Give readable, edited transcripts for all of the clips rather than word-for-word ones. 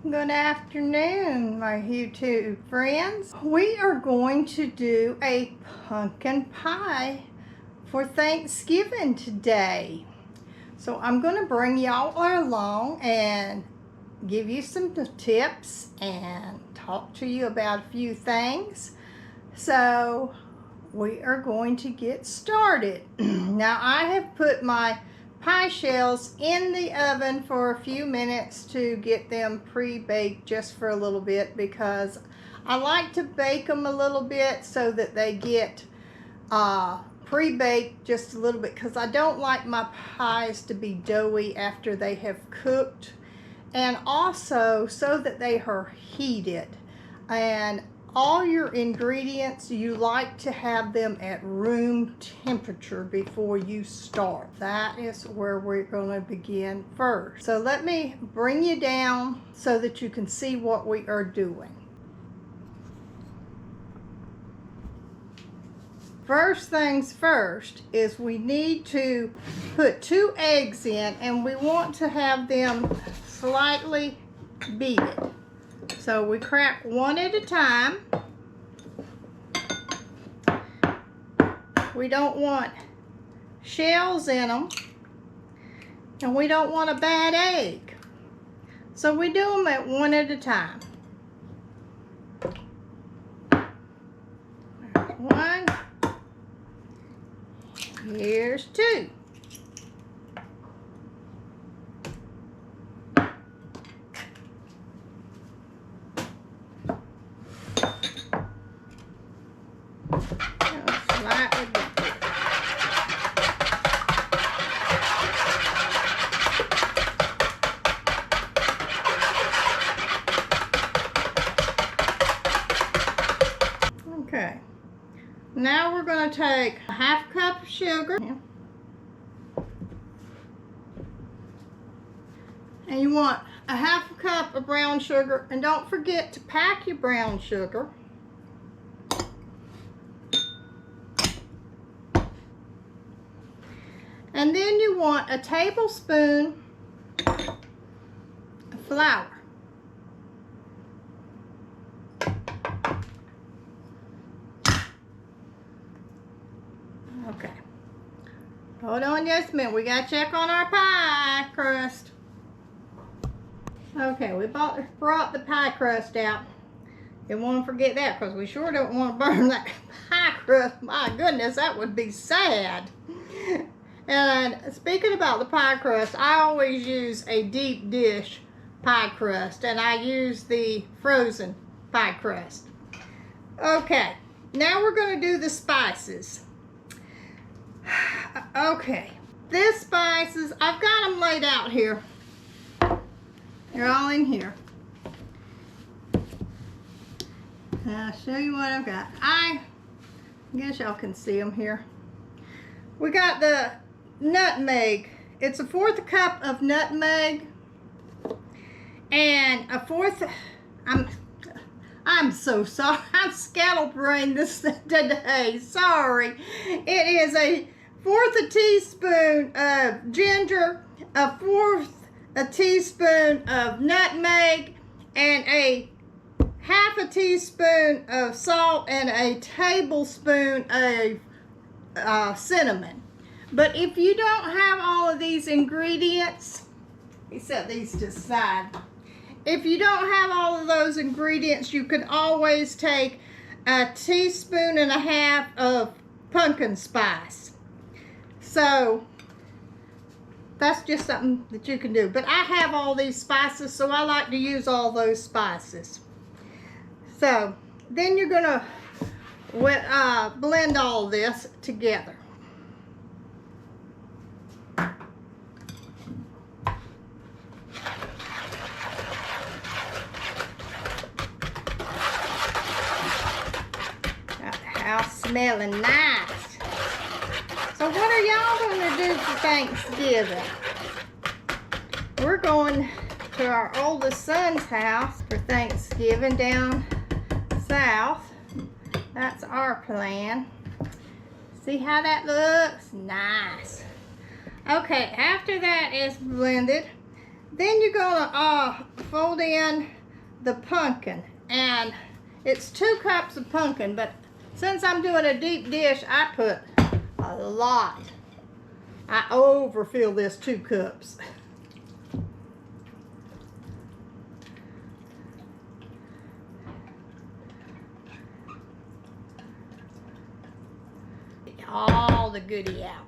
Good afternoon, my YouTube friends. We are going to do a pumpkin pie for Thanksgiving today. So I'm going to bring y'all along and give you some tips and talk to you about a few things. So we are going to get started. Now I have put my pie shells in the oven for a few minutes to get them pre-baked just for a little bit, because I like to bake them a little bit so that they get pre-baked just a little bit, because I don't like my pies to be doughy after they have cooked, and also so that they are heated. And all your ingredients, you like to have them at room temperature before you start. That is where we're going to begin first. So let me bring you down so that you can see what we are doing. First things first is we need to put 2 eggs in, and we want to have them slightly beaten. So we crack one at a time. We don't want shells in them, and we don't want a bad egg. So we do them at one at a time. There's one. Here's 2. Okay, now we're going to take a half cup of sugar, and you want a half a cup of brown sugar, and don't forget to pack your brown sugar. And then you want a tablespoon of flour. Okay. Hold on just a minute. We got to check on our pie crust. Okay, we brought the pie crust out. Didn't want to forget that, because we sure don't want to burn that pie crust. My goodness, that would be sad. And speaking about the pie crust, I always use a deep dish pie crust, and I use the frozen pie crust. Okay, now we're going to do the spices. Okay, this spices, I've got them laid out here. They're all in here. I'll show you what I've got. I guess y'all can see them here. We got the nutmeg. It's a 1/4 cup of nutmeg, and a 1/4. I'm so sorry. I'm scatterbrained this today. Sorry. It is a 1/4 teaspoon of ginger, a 1/4 teaspoon of nutmeg, and a 1/2 teaspoon of salt, and a tablespoon of cinnamon. But if you don't have all of these ingredients, let me set these to the side. If you don't have all of those ingredients, you can always take a 1.5 teaspoons of pumpkin spice. So that's just something that you can do. But I have all these spices, so I like to use all those spices. So then you're going to blend all this together. House smelling nice. So what are y'all going to do for Thanksgiving? We're going to our oldest son's house for Thanksgiving down south. That's our plan. See how that looks? Nice. Okay, after that is blended, Then you're gonna fold in the pumpkin, and it's 2 cups of pumpkin, but since I'm doing a deep dish, I put a lot. I overfill this 2 cups. Get all the goodie out.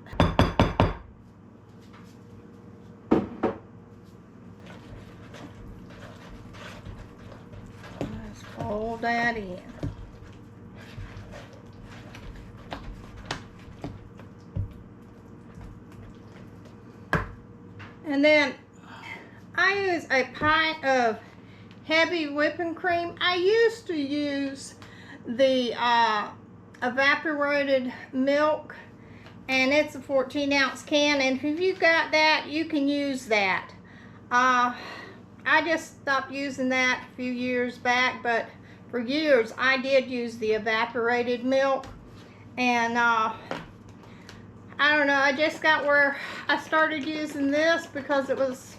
Let's fold that in. And then I use a pint of heavy whipping cream. I used to use the evaporated milk, and it's a 14-ounce can, and if you've got that, you can use that. I just stopped using that a few years back, but for years I did use the evaporated milk, and I don't know, I just got where I started using this because it was,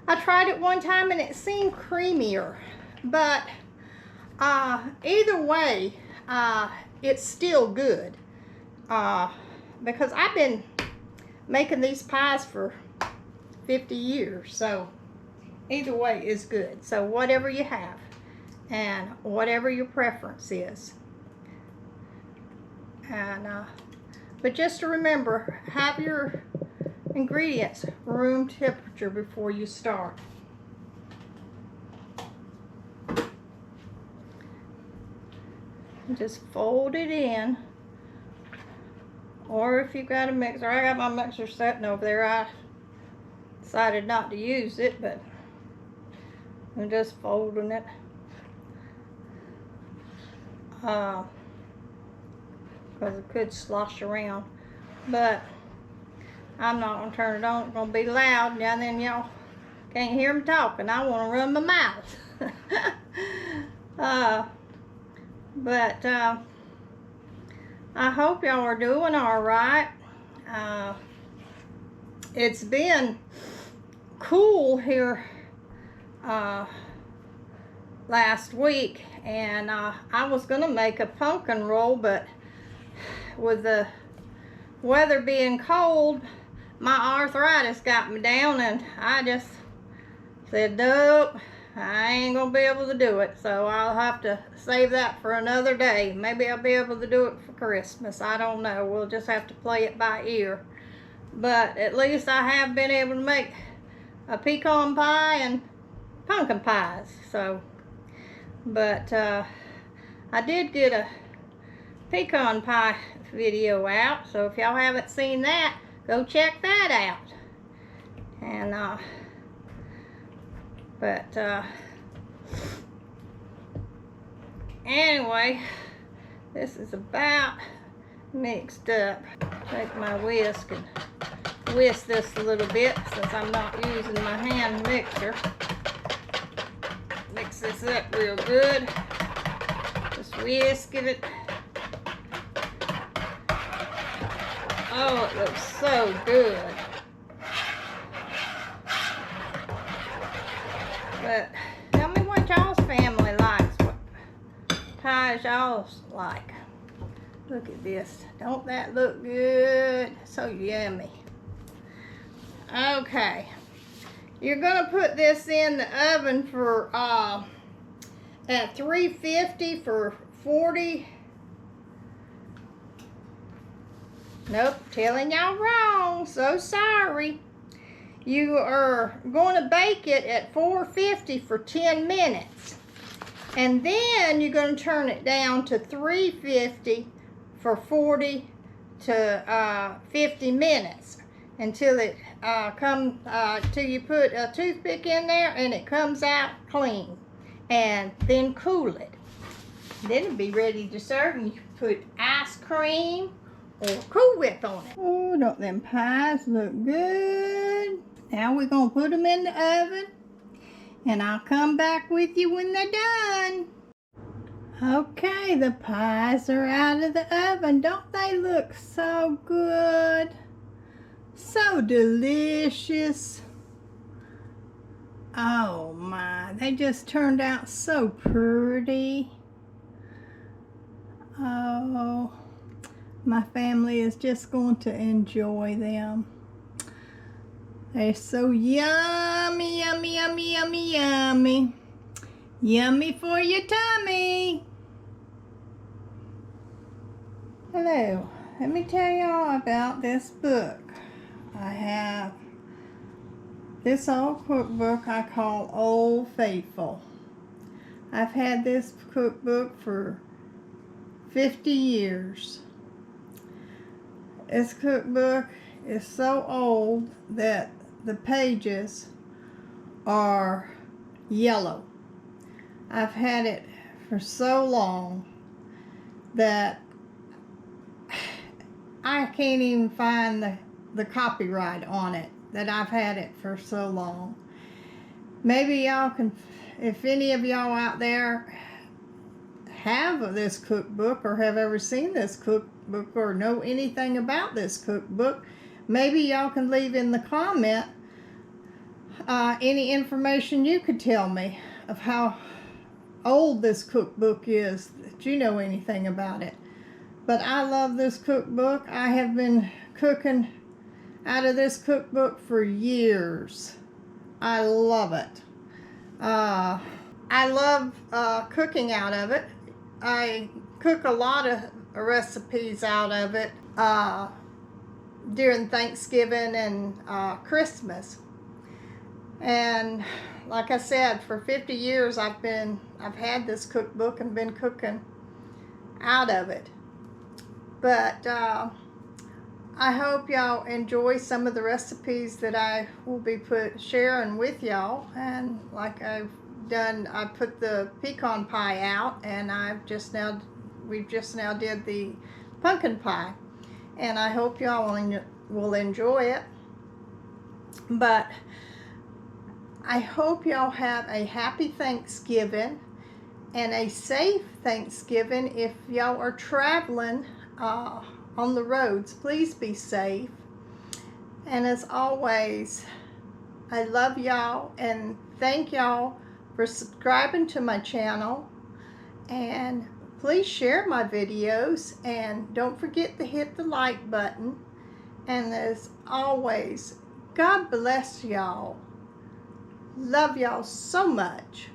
I tried it one time and it seemed creamier, but either way, it's still good, because I've been making these pies for 50 years, so either way is good. So whatever you have and whatever your preference is. And but just to remember, have your ingredients room temperature before you start. Just fold it in, or if you've got a mixer, I got my mixer sitting over there. I decided not to use it, but I'm just folding it. Because it could slosh around, but I'm not gonna turn it on. It's gonna be loud, and then y'all can't hear me talking. I want to run my mouth. But I hope y'all are doing all right. It's been cool here last week, and I was gonna make a pumpkin roll, but with the weather being cold, my arthritis got me down, and I just said, nope, I ain't gonna be able to do it. So I'll have to save that for another day. Maybe I'll be able to do it for Christmas. I don't know. We'll just have to play it by ear. But at least I have been able to make a pecan pie and pumpkin pies. So, but I did get a pecan pie video out, so if y'all haven't seen that, go check that out. And anyway, this is about mixed up. Take my whisk and whisk this a little bit, since I'm not using my hand mixer. Mix this up real good. Just whisk it. Oh, it looks so good. But tell me what y'all's family likes. What pies y'all like. Look at this. Don't that look good? So yummy. Okay. You're going to put this in the oven for at 350 for 40. Nope, telling y'all wrong. So sorry. You are going to bake it at 450 for 10 minutes. And then you're going to turn it down to 350 for 40 to 50 minutes. Until it till you put a toothpick in there and it comes out clean. And then cool it. Then it'll be ready to serve, and you can put ice cream or Cool Whip on it. Oh, don't them pies look good? Now we're going to put them in the oven, and I'll come back with you when they're done. Okay, the pies are out of the oven. Don't they look so good? So delicious. Oh my, they just turned out so pretty. Oh, my family is just going to enjoy them. They're so yummy, yummy, yummy, yummy, yummy. Yummy for your tummy. Hello, let me tell y'all about this book. I have this old cookbook I call Old Faithful. I've had this cookbook for 50 years. This cookbook is so old that the pages are yellow. I've had it for so long that I can't even find the copyright on it, that I've had it for so long. Maybe y'all can, if any of y'all out there have this cookbook or have ever seen this cookbook or know anything about this cookbook, maybe y'all can leave in the comment any information you could tell me of how old this cookbook is, that you know anything about it. But I love this cookbook. I have been cooking out of this cookbook for years. I love it. I love cooking out of it. I cook a lot of recipes out of it during Thanksgiving and Christmas. And like I said, for 50 years I've had this cookbook and been cooking out of it. But I hope y'all enjoy some of the recipes that I will be sharing with y'all. And like I've done, I put the pecan pie out, and we've just now did the pumpkin pie, and I hope y'all will enjoy it. But I hope y'all have a happy Thanksgiving and a safe Thanksgiving. If y'all are traveling on the roads, please be safe. And as always, I love y'all and thank y'all for subscribing to my channel. And please share my videos, and don't forget to hit the like button. And as always, God bless y'all. Love y'all so much.